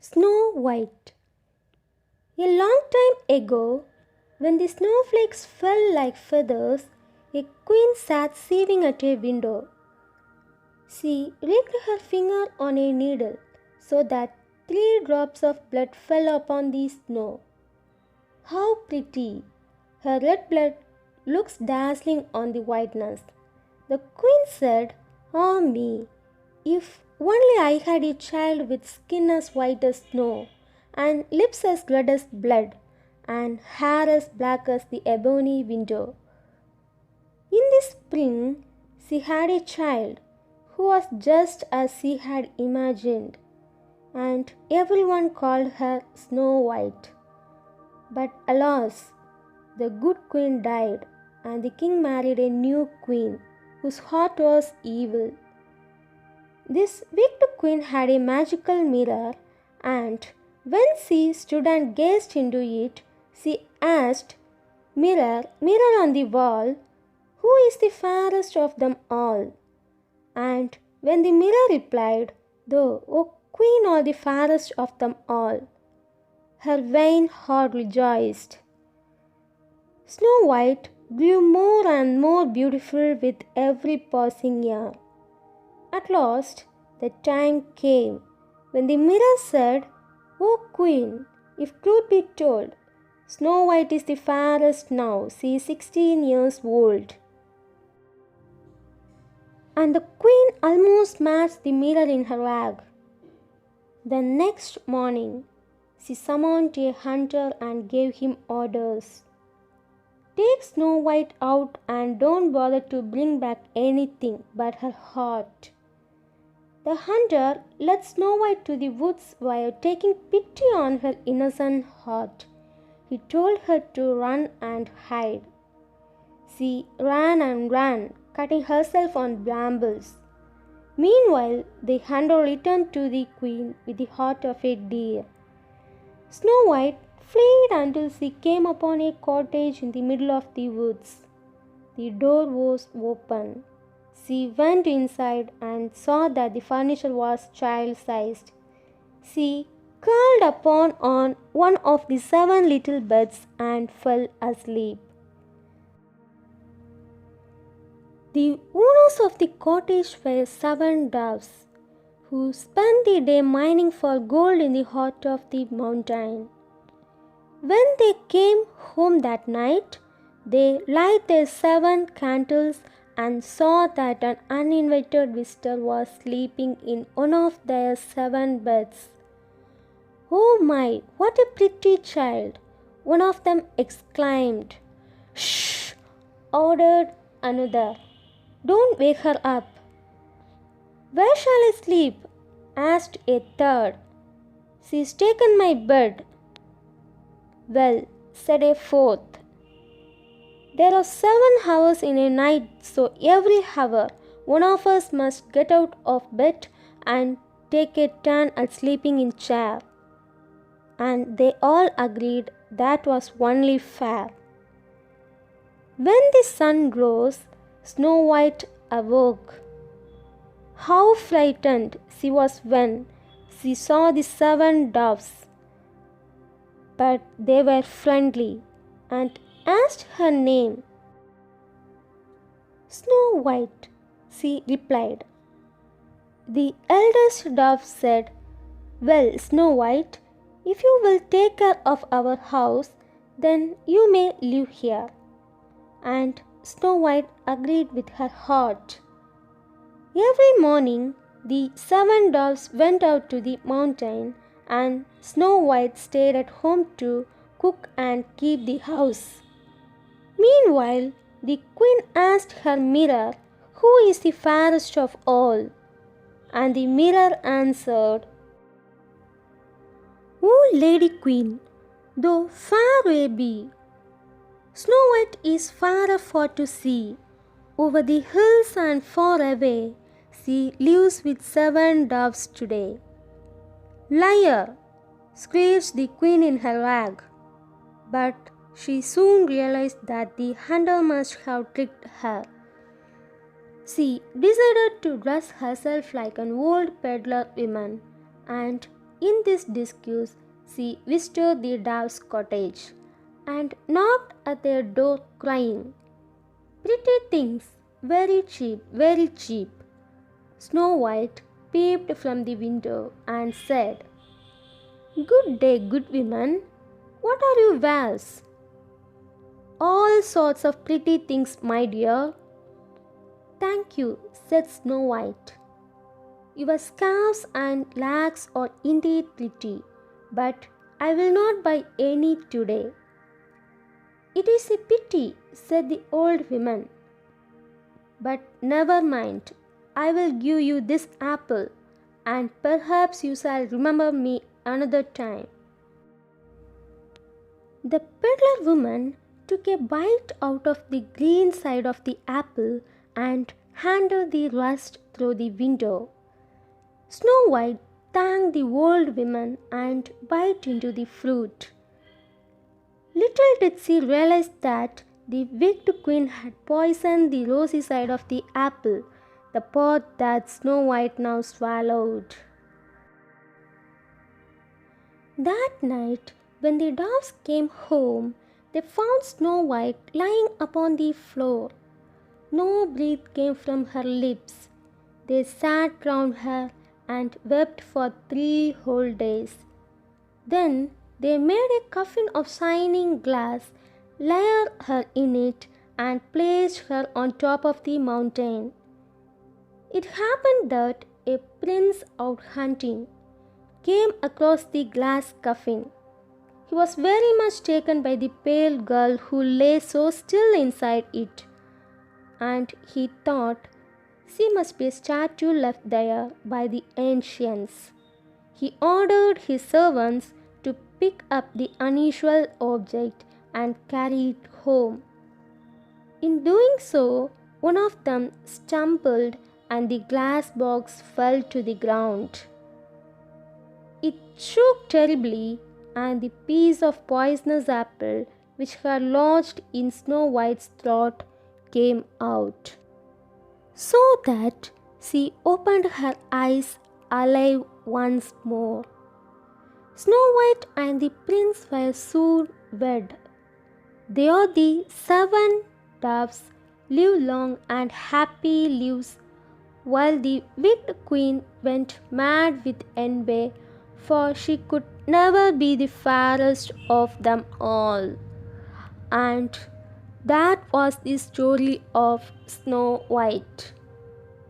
Snow White. A long time ago, when the snowflakes fell like feathers, a queen sat sewing at a window. She dipped her finger on a needle so that 3 drops of blood fell upon the snow. How pretty! Her red blood looks dazzling on the whiteness. The queen said, "Ah me! If only I had a child with skin as white as snow, and lips as red as blood, and hair as black as the ebony window." In the spring, she had a child who was just as she had imagined, and everyone called her Snow White. But alas, the good queen died, and the king married a new queen whose heart was evil. This wicked queen had a magical mirror, and when she stood and gazed into it, she asked, "Mirror, mirror on the wall, who is the fairest of them all?" And when the mirror replied, "Thou, O queen, art the fairest of them all," her vain heart rejoiced. Snow White grew more and more beautiful with every passing year. At last, the time came when the mirror said, "O queen, if truth be told, Snow White is the fairest now. She is 16 years old." And the queen almost smashed the mirror in her leg. The next morning, she summoned a hunter and gave him orders. "Take Snow White out and don't bother to bring back anything but her heart." The hunter led Snow White to the woods while taking pity on her innocent heart. He told her to run and hide. She ran and ran, cutting herself on brambles. Meanwhile, the hunter returned to the queen with the heart of a deer. Snow White fled until she came upon a cottage in the middle of the woods. The door was open. She went inside and saw that the furniture was child-sized. She curled upon on one of the 7 little beds and fell asleep. The owners of the cottage were 7 doves, who spent the day mining for gold in the heart of the mountain. When they came home that night, they lighted their 7 candles and saw that an uninvited visitor was sleeping in one of their 7 beds. "Oh my, what a pretty child!" one of them exclaimed. "Shh!" ordered another. "Don't wake her up." "Where shall I sleep?" asked a third. "She's taken my bed." "Well," said a fourth, "there are 7 hours in a night, so every hour one of us must get out of bed and take a turn at sleeping in chair." And they all agreed that was only fair. When the sun rose, Snow White awoke. How frightened she was when she saw the 7 doves! But they were friendly and asked her name. "Snow White," she replied. The eldest dove said, "Well, Snow White, if you will take care of our house, then you may live here." And Snow White agreed with her heart. Every morning, the 7 doves went out to the mountain, and Snow White stayed at home to cook and keep the house. Meanwhile, the queen asked her mirror, "Who is the fairest of all?" And the mirror answered, "O Lady Queen, though fair may be, Snow White is fairer for to see. Over the hills and far away, she lives with 7 doves today." "Liar!" screeched the queen in her wrath. But she soon realized that the hunter must have tricked her. She decided to dress herself like an old peddler woman and in this discourse, she visited the dove's cottage and knocked at their door, crying, "Pretty things, very cheap, very cheap." Snow White peeped from the window and said, "Good day, good woman. What are your wares?" "All sorts of pretty things, my dear." "Thank you," said Snow White. "Your scarves and lacs are indeed pretty, but I will not buy any today." "It is a pity," said the old woman. "But never mind, I will give you this apple, and perhaps you shall remember me another time." The peddler woman took a bite out of the green side of the apple and handed the rest through the window. Snow White thanked the old woman and bit into the fruit. Little did she realize that the wicked queen had poisoned the rosy side of the apple, the part that Snow White now swallowed. That night, when the doves came home, they found Snow White lying upon the floor. No breath came from her lips. They sat round her and wept for 3 whole days. Then they made a coffin of shining glass, layered her in it, and placed her on top of the mountain. It happened that a prince out hunting came across the glass coffin. He was very much taken by the pale girl who lay so still inside it, and he thought she must be a statue left there by the ancients. He ordered his servants to pick up the unusual object and carry it home. In doing so, one of them stumbled and the glass box fell to the ground. It shook terribly, and the piece of poisonous apple which had lodged in Snow White's throat came out, so that she opened her eyes alive once more. Snow White and the prince were soon wed. They are the 7 doves live long and happy lives, while the wicked queen went mad with envy, for she could never be the fairest of them all. And that was the story of Snow White.